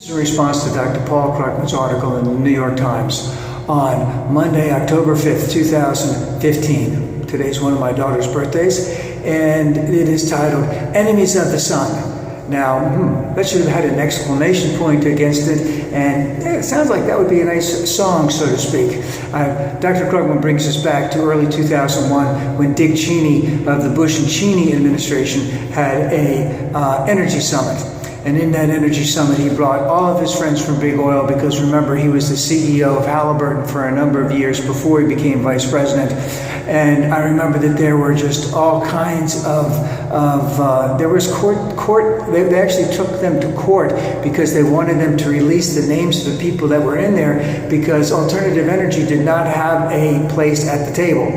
In response to Dr. Paul Krugman's article in the New York Times on Monday, October 5th, 2015. Today's one of my daughter's birthdays, and it is titled, Enemies of the Sun. Now, that should have had an exclamation point against it, and it sounds like that would be a nice song, so to speak. Dr. Krugman brings us back to early 2001 when Dick Cheney of the Bush and Cheney administration had a energy summit. And in that energy summit, he brought all of his friends from Big Oil because, remember, he was the CEO of Halliburton for a number of years before he became vice president. And I remember that there were just all kinds there was court. They actually took them to court because they wanted them to release the names of the people that were in there because alternative energy did not have a place at the table.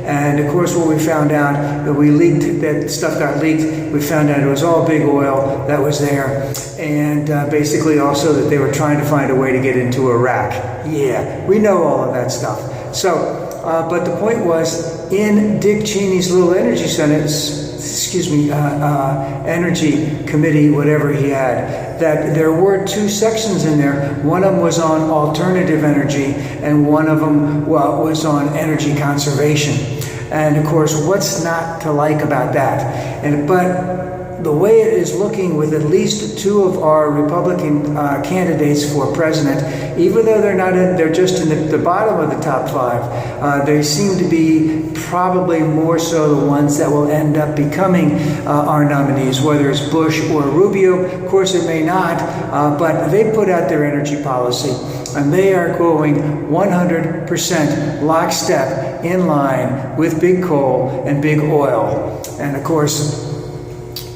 And of course, what we found out, that stuff got leaked. We found out it was all Big Oil that was there. And basically also that they were trying to find a way to get into Iraq. Yeah, we know all of that stuff. So, but the point was, in Dick Cheney's little energy energy committee, whatever he had, that there were two sections in there. One of them was on alternative energy, and one of them was on energy conservation. And of course, what's not to like about that? But the way it is looking with at least two of our Republican candidates for president, even though they're just in the bottom of the top five, they seem to be probably more so the ones that will end up becoming our nominees, whether it's Bush or Rubio. Of course, it may not, but they put out their energy policy, and they are going 100% lockstep in line with big coal and big oil. And of course,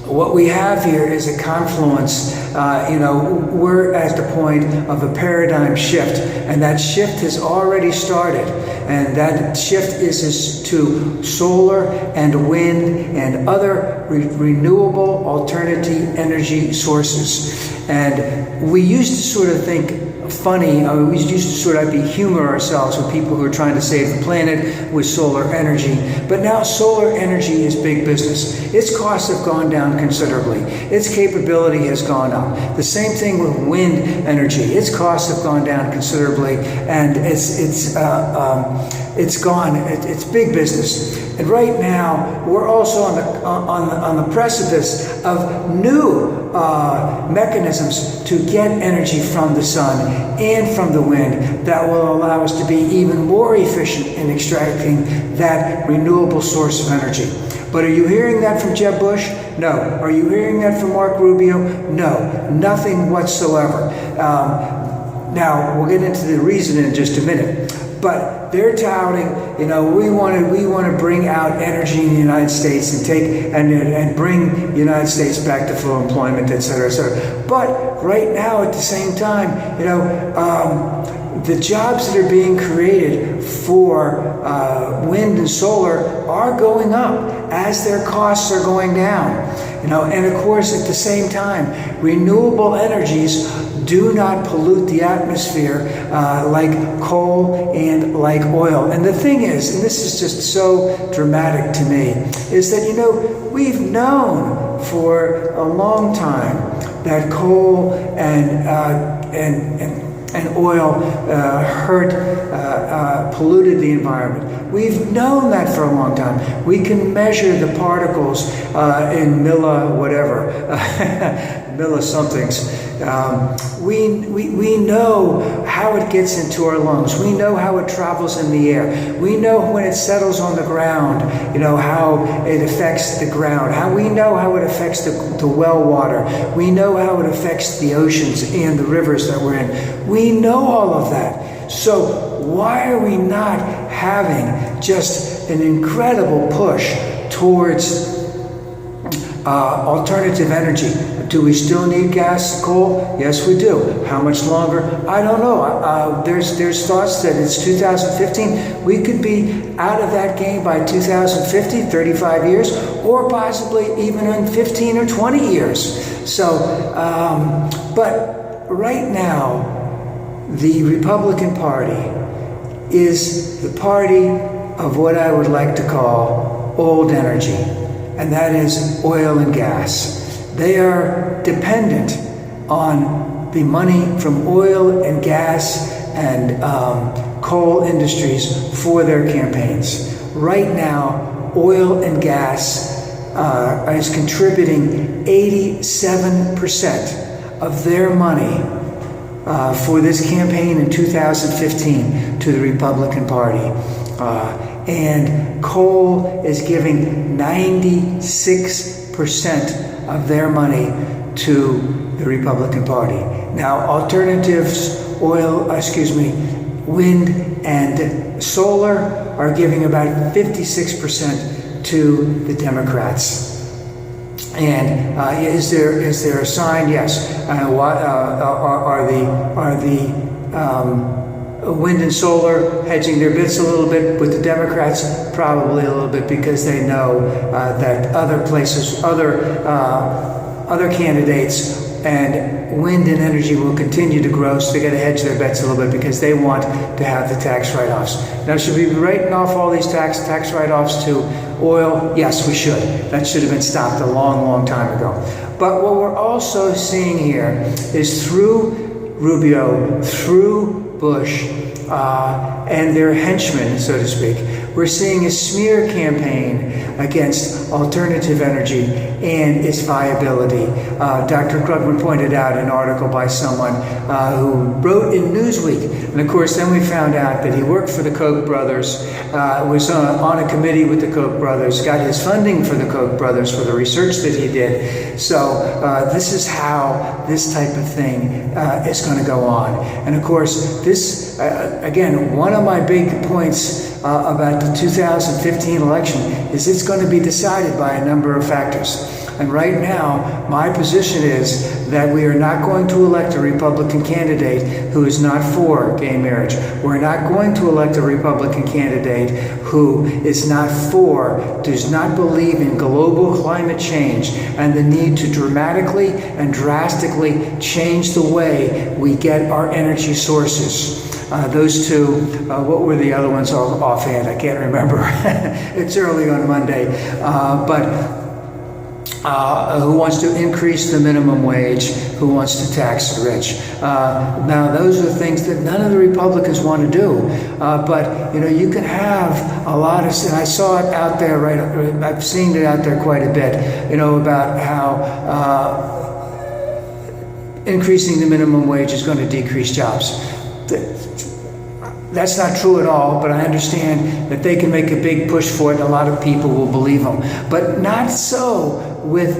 what we have here is a confluence. We're at the point of a paradigm shift, and that shift has already started. And that shift is to solar and wind and other renewable alternative energy sources. And we used to sort of think funny, we used to sort of humor ourselves with people who are trying to save the planet with solar energy. But now solar energy is big business. Its costs have gone down considerably. Its capability has gone up. The same thing with wind energy. Its costs have gone down considerably, and it's big business. And right now, we're also on the precipice of new mechanisms to get energy from the sun and from the wind that will allow us to be even more efficient in extracting that renewable source of energy. But are you hearing that from Jeb Bush? No. Are you hearing that from Mark Rubio? No. Nothing whatsoever. Now, we'll get into the reason in just a minute. But they're touting, we want to bring out energy in the United States and bring the United States back to full employment, et cetera, et cetera. But right now, at the same time, the jobs that are being created for wind and solar are going up as their costs are going down. And of course, at the same time, renewable energies do not pollute the atmosphere like coal and like oil. And the thing is, and this is just so dramatic to me, is that, we've known for a long time that coal and oil polluted the environment. We've known that for a long time. We can measure the particles in millisomethings. We know how it gets into our lungs. We know how it travels in the air. We know when it settles on the ground, how it affects the ground. We know how it affects the well water. We know how it affects the oceans and the rivers that we're in. We know all of that. So why are we not having just an incredible push towards alternative energy? Do we still need gas, coal? Yes, we do. How much longer? I don't know. There's thoughts that it's 2015. We could be out of that game by 2050, 35 years, or possibly even in 15 or 20 years. So, but right now, the Republican Party is the party of what I would like to call old energy, and that is oil and gas. They are dependent on the money from oil and gas and coal industries for their campaigns. Right now, oil and gas is contributing 87% of their money for this campaign in 2015 to the Republican Party. And coal is giving 96% of their money to the Republican Party. Now, alternatives, wind and solar are giving about 56% to the Democrats. And is there a sign? Yes. Are the wind and solar hedging their bets a little bit with the Democrats? Probably a little bit, because they know that other places, other candidates and wind and energy will continue to grow, so they got to hedge their bets a little bit because they want to have the tax write-offs. Now, should we be writing off all these tax write-offs to oil? Yes, we should. That should have been stopped a long, long time ago. But what we're also seeing here is through Rubio, through Bush, and their henchmen, so to speak, we're seeing a smear campaign against alternative energy and its viability. Dr. Krugman pointed out an article by someone who wrote in Newsweek, and of course then we found out that he worked for the Koch brothers, was on a committee with the Koch brothers, got his funding for the Koch brothers for the research that he did. So this is how this type of thing is going to go on. And of course, this, again, one of my big points about the 2015 election is it's going to be decided by a number of factors. And right now, my position is that we are not going to elect a Republican candidate who is not for gay marriage. We're not going to elect a Republican candidate who is not for, does not believe in global climate change and the need to dramatically and drastically change the way we get our energy sources. Those two, what were the other ones offhand? I can't remember. It's early on Monday. Who wants to increase the minimum wage, who wants to tax the rich. Now, those are things that none of the Republicans want to do. But, you can have a lot of, and I saw it out there, I've seen it out there quite a bit, about how increasing the minimum wage is going to decrease jobs. That's not true at all, but I understand that they can make a big push for it and a lot of people will believe them. But not so with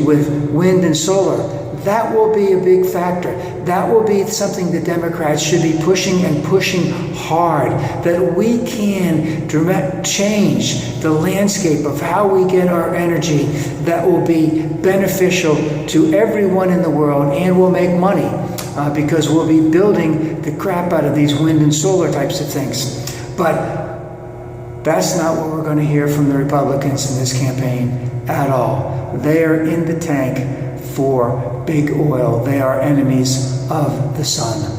with wind and solar. That will be a big factor. That will be something the Democrats should be pushing and pushing hard, that we can change the landscape of how we get our energy that will be beneficial to everyone in the world and will make money. Because we'll be building the crap out of these wind and solar types of things. But that's not what we're going to hear from the Republicans in this campaign at all. They are in the tank for big oil. They are enemies of the sun.